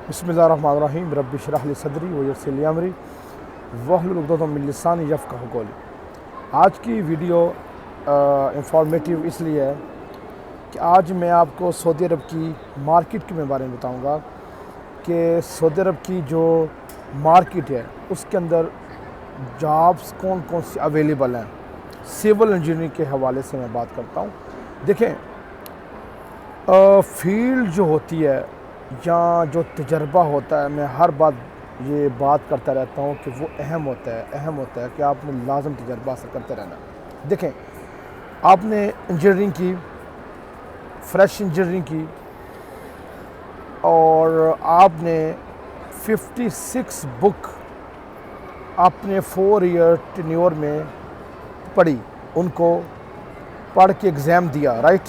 बिस्मिल्लाहिर्रहमानिर्रहीम रब्बि इश्रह ली सदरी व यस्सिर ली अमरी वहलुल उक़दतम मिन लिसानी यफ़क़हू क़ौली। आज की वीडियो इंफॉर्मेटिव इसलिए है कि आज मैं आपको सऊदी अरब की मार्केट के बारे में बताऊंगा कि सऊदी अरब की जो मार्केट है उसके अंदर जॉब्स कौन कौन सी अवेलेबल हैं। सिविल इंजीनियरिंग के हवाले से मैं बात करता हूँ। देखें, फील्ड जो होती है या जो तजर्बा होता है, मैं हर बात ये बात करता रहता हूँ कि वो अहम होता है कि आपने लाजम तजर्बा हासिल करते रहना। देखें, आपने इंजीनियरिंग की, फ्रेश इंजीनियरिंग की और आपने 56 बुक अपने 4 ईयर टेन्योर में पढ़ी, उनको पढ़ के एग्ज़ाम दिया, राइट,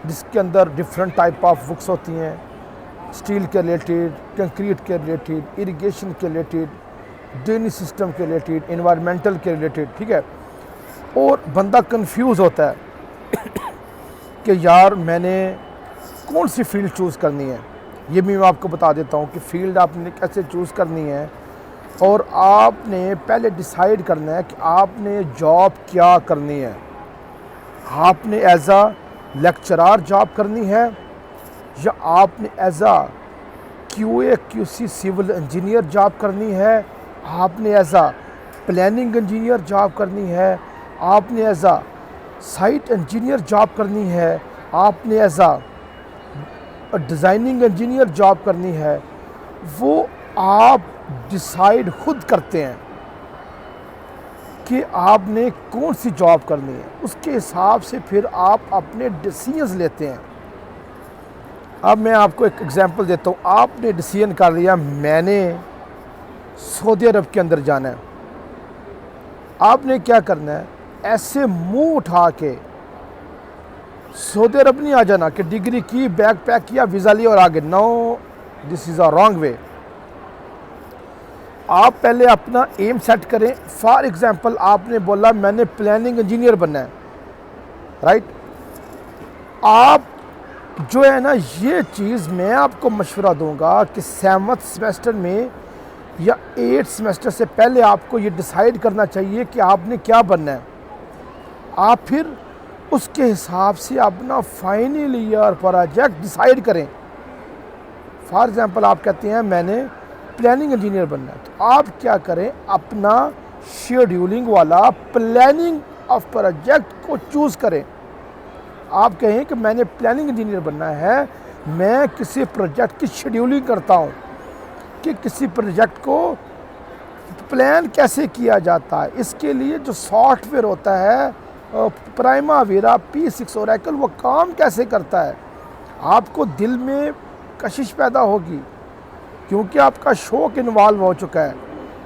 जिसके अंदर डिफरेंट टाइप ऑफ बुक्स होती हैं, स्टील के रिलेटेड, कंक्रीट के रिलेटेड, इरिगेशन के रिलेटेड, ड्रेनेज सिस्टम के रिलेटेड, एनवायरमेंटल के रिलेटेड, ठीक है। और बंदा कंफ्यूज होता है कि यार मैंने कौन सी फील्ड चूज़ करनी है। ये भी मैं आपको बता देता हूँ कि फ़ील्ड आपने कैसे चूज़ करनी है और आपने पहले डिसाइड करना है कि आपने जॉब क्या करनी है। आपने एज आ लेक्चरार जॉब करनी है या आपने एज आ QA/QC सिविल इंजीनियर जॉब करनी है, आपने एज आ प्लानिंग इंजीनियर जॉब करनी है, आपने एज आ साइट इंजीनियर जॉब करनी है, आपने एज आ डिज़ाइनिंग इंजीनियर जॉब करनी है। वो आप डिसाइड खुद करते हैं कि आपने कौन सी जॉब करनी है। उसके हिसाब से फिर आप अपने डिसीजंस लेते हैं। अब मैं आपको एक एग्जांपल देता हूँ। आपने डिसीजन कर लिया मैंने सऊदी अरब के अंदर जाना है। आपने क्या करना है, ऐसे मुंह उठा के सऊदी अरब नहीं आ जाना कि डिग्री की, बैग पैक किया, वीज़ा लिया और आगे। No, this is a wrong way. आप पहले अपना एम सेट करें। फॉर एग्जांपल आपने बोला मैंने प्लानिंग इंजीनियर बनना है, राइट। आप जो है ना, ये चीज़ मैं आपको मशवरा दूंगा कि 7वें सेमेस्टर में या 8 सेमेस्टर से पहले आपको ये डिसाइड करना चाहिए कि आपने क्या बनना है। आप फिर उसके हिसाब से अपना फाइनल ईयर प्रोजेक्ट डिसाइड करें। फॉर एग्जांपल आप कहते हैं मैंने प्लानिंग इंजीनियर बनना है, तो आप क्या करें, अपना शेड्यूलिंग वाला प्लानिंग ऑफ प्रोजेक्ट को चूज़ करें। आप कहें कि मैंने प्लानिंग इंजीनियर बनना है, मैं किसी प्रोजेक्ट की शेड्यूलिंग करता हूं कि किसी प्रोजेक्ट को प्लान कैसे किया जाता है। इसके लिए जो सॉफ्टवेयर होता है प्राइमावेरा, P6 ओरेकल, वो काम कैसे करता है। आपको दिल में कशिश पैदा होगी क्योंकि आपका शौक़ इन्वॉल्व हो चुका है,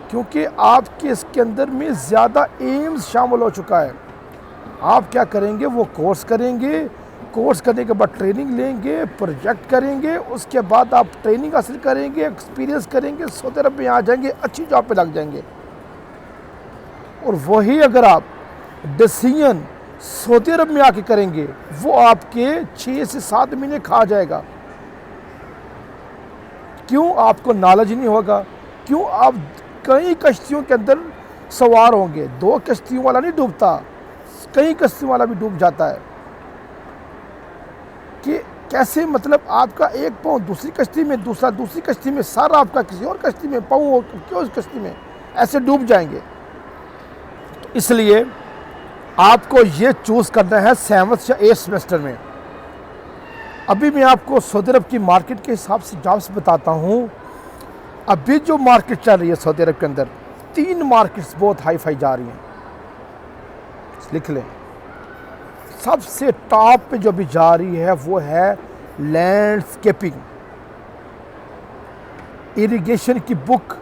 क्योंकि आपके इसके अंदर में ज़्यादा एम्स शामिल हो चुका है। आप क्या करेंगे, वो कोर्स करेंगे, कोर्स करने के बाद ट्रेनिंग लेंगे, प्रोजेक्ट करेंगे, उसके बाद आप ट्रेनिंग हासिल करेंगे, एक्सपीरियंस करेंगे, सऊदी अरब में आ जाएंगे, अच्छी जॉब पे लग जाएंगे। और वही अगर आप डिसीजन सऊदी अरब में आके करेंगे, वो आपके 6 से 7 महीने खा जाएगा। क्यों? आपको नॉलेज नहीं होगा। क्यों? आप कई कश्तियों के अंदर सवार होंगे। 2 कश्तियों वाला नहीं डूबता, कई कश्तियों वाला भी डूब जाता है। कि कैसे, मतलब आपका एक पाँव दूसरी कश्ती में, दूसरा दूसरी कश्ती में, सर आपका किसी और कश्ती में, पाँव हो क्यों इस कश्ती में, ऐसे डूब जाएंगे। तो इसलिए आपको ये चूज़ करना है 7वें या 8 सेमेस्टर में। अभी मैं आपको सऊदी अरब की मार्केट के हिसाब से जॉब्स बताता हूँ। अभी जो मार्केट चल रही है सऊदी अरब के अंदर, 3 मार्केट्स बहुत हाई फाई जा रही हैं, लिख लें। सबसे टॉप पे जो भी जा रही है वो है लैंडस्केपिंग। इरिगेशन की बुक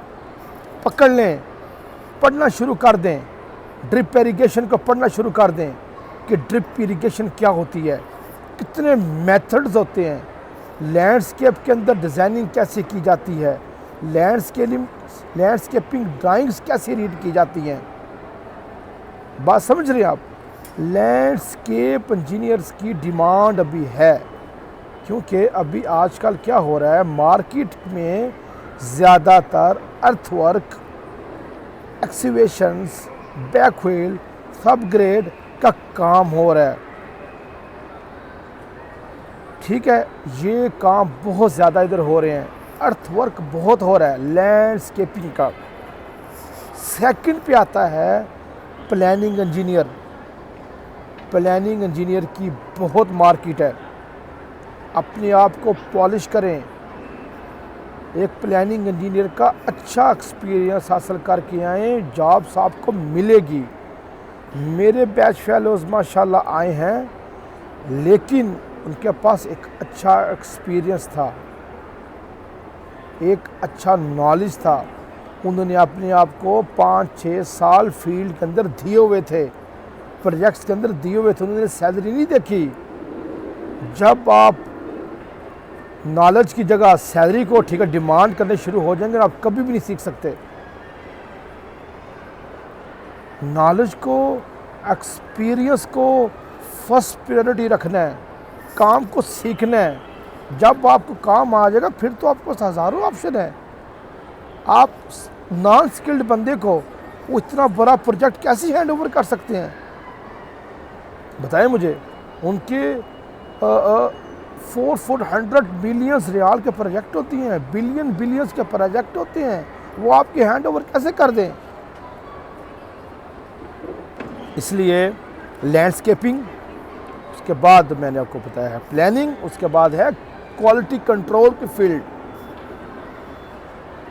पकड़ लें, पढ़ना शुरू कर दें। ड्रिप इरिगेशन को पढ़ना शुरू कर दें कि ड्रिप इरिगेशन क्या होती है, कितने मेथड्स होते हैं, लैंडस्केप के अंदर डिज़ाइनिंग कैसे की जाती है, लैंडस्केपिंग ड्राइंग्स कैसे रीड की जाती हैं। बात समझ रहे हैं आप? लैंडस्केप इंजीनियर्स की डिमांड अभी है क्योंकि अभी आजकल क्या हो रहा है, मार्केट में ज़्यादातर अर्थवर्क, एक्सीवेशंस, बैकव्हील, सबग्रेड का काम हो रहा है। ठीक है, ये काम बहुत ज़्यादा इधर हो रहे हैं, अर्थवर्क बहुत हो रहा है लैंडस्केपिंग का। सेकंड पे आता है प्लानिंग इंजीनियर। प्लानिंग इंजीनियर की बहुत मार्केट है, अपने आप को पॉलिश करें। एक प्लानिंग इंजीनियर का अच्छा एक्सपीरियंस हासिल करके आए, जॉब्स आपको मिलेगी। मेरे बैच फेलोज़ माशाल्लाह आए हैं, लेकिन उनके पास एक अच्छा एक्सपीरियंस था, एक अच्छा नॉलेज था। उन्होंने अपने आप को 5-6 साल फील्ड के अंदर दिए हुए थे, प्रोजेक्ट्स के अंदर दिए हुए थे, उन्होंने सैलरी नहीं देखी। जब आप नॉलेज की जगह सैलरी को ठीक है डिमांड करने शुरू हो जाएंगे, आप कभी भी नहीं सीख सकते। नॉलेज को, एक्सपीरियंस को फर्स्ट प्रायोरिटी रखना है, काम को सीखना है। जब आपको काम आ जाएगा फिर तो आपको हज़ारों ऑप्शन है। आप नॉन स्किल्ड बंदे को वो इतना बड़ा प्रोजेक्ट कैसे हैंड ओवर कर सकते हैं, बताएं मुझे। उनके 400 बिलियंस रियाल के प्रोजेक्ट होती हैं, बिलियंस के प्रोजेक्ट होते हैं, वो आपके हैंड ओवर कैसे कर दें। इसलिए लैंडस्केपिंग, उसके बाद मैंने आपको बताया है प्लानिंग, उसके बाद है क्वालिटी कंट्रोल की फील्ड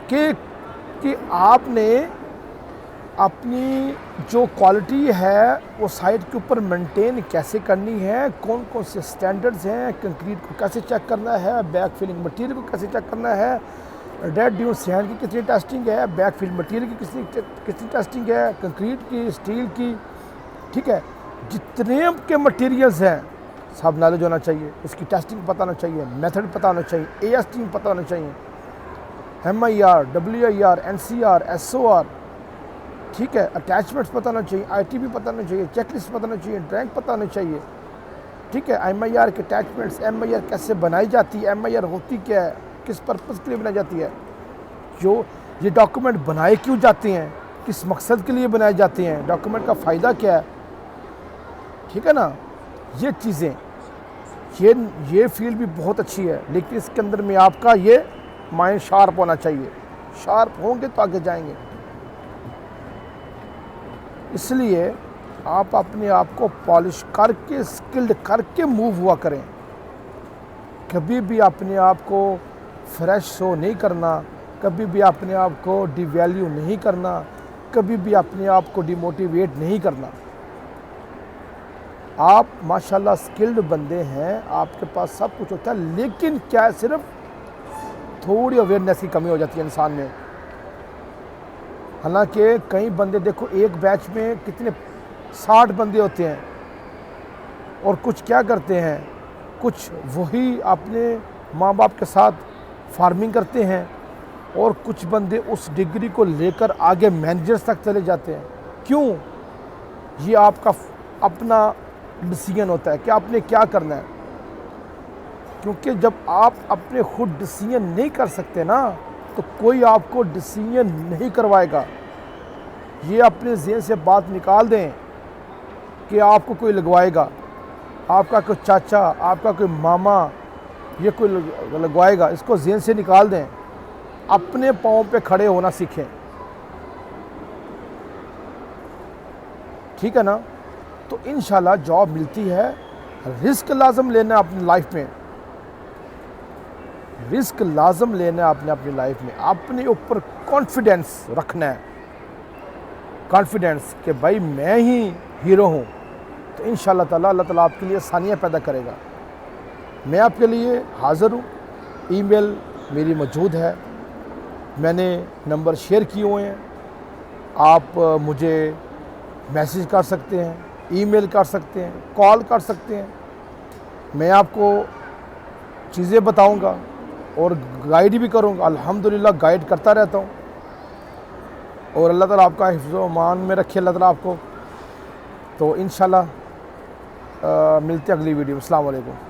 कि आपने अपनी जो क्वालिटी है वो साइट के ऊपर मेंटेन कैसे करनी है, कौन कौन से स्टैंडर्ड्स हैं, कंक्रीट को कैसे चेक करना है, बैक फिलिंग मटेरियल को कैसे चेक करना है, डेड ड्यून सैंड की कितनी टेस्टिंग है, बैक फिल मटेरियल की कितनी टेस्टिंग है, कंक्रीट की, स्टील की। ठीक है, जितने के मटेरियल्स हैं सब नॉलेज होना चाहिए, उसकी टेस्टिंग पता होना चाहिए, मेथड पता होना चाहिए, ASTM पता होना चाहिए, MIR, WIR, NCR, SOR। ठीक है, अटैचमेंट्स पता होना चाहिए, ITB पता होना चाहिए, चेकलिस्ट पता होना चाहिए, ड्राइंग पता होना चाहिए। ठीक है, MIR के अटैचमेंट्स, MIR कैसे बनाई जाती है, MIR होती क्या है, किस पर्पज़ के लिए बनाई जाती है, जो ये डॉक्यूमेंट बनाए क्यों जाते हैं, किस मकसद के लिए बनाए जाते हैं, डॉक्यूमेंट का फ़ायदा क्या है। ठीक है ना, ये चीज़ें, ये फील्ड भी बहुत अच्छी है, लेकिन इसके अंदर में आपका ये माइंड शार्प होना चाहिए। शार्प होंगे तो आगे जाएंगे। इसलिए आप अपने आप को पॉलिश करके, स्किल्ड करके मूव हुआ करें। कभी भी अपने आप को फ्रेश शो नहीं करना, कभी भी अपने आप को डिवैल्यू नहीं करना, कभी भी अपने आप को डिमोटिवेट नहीं करना। आप माशाल्लाह स्किल्ड बंदे हैं, आपके पास सब कुछ होता है, लेकिन क्या है, सिर्फ थोड़ी अवेयरनेस की कमी हो जाती है इंसान में। हालांकि कई बंदे देखो, एक बैच में कितने 60 बंदे होते हैं, और कुछ क्या करते हैं, कुछ वही अपने माँ बाप के साथ फार्मिंग करते हैं, और कुछ बंदे उस डिग्री को लेकर आगे मैनेजर्स तक चले जाते हैं। क्यों? ये आपका अपना डिसीजन होता है कि आपने क्या करना है। क्योंकि जब आप अपने खुद डिसीजन नहीं कर सकते ना, तो कोई आपको डिसीजन नहीं करवाएगा। ये अपने ज़हन से बात निकाल दें कि आपको कोई लगवाएगा, आपका कोई चाचा, आपका कोई मामा, ये कोई लगवाएगा, इसको ज़हन से निकाल दें। अपने पाँव पे खड़े होना सीखें। ठीक है ना, तो इंशाल्लाह जॉब मिलती है। रिस्क लाजम लेना है अपनी लाइफ में, रिस्क लाजम लेना है आपने अपनी लाइफ में। अपने ऊपर कॉन्फिडेंस रखना है, कॉन्फिडेंस कि भाई मैं ही हीरो हूँ। तो इंशाल्लाह ताला अल्लाह ताला आपके लिए आसानियाँ पैदा करेगा। मैं आपके लिए हाज़िर हूँ। ईमेल मेरी मौजूद है, मैंने नंबर शेयर किए हुए हैं। आप मुझे मैसेज कर सकते हैं, ईमेल कर सकते हैं, कॉल कर सकते हैं। मैं आपको चीज़ें बताऊंगा और गाइड भी करूंगा। अल्हम्दुलिल्लाह गाइड करता रहता हूं, और अल्लाह ताला आपका हिफ्ज़-ओ अमान में रखे अल्लाह ताला आपको। तो इंशाल्लाह मिलते हैं अगली वीडियो में। अस्सलाम वालेकुम।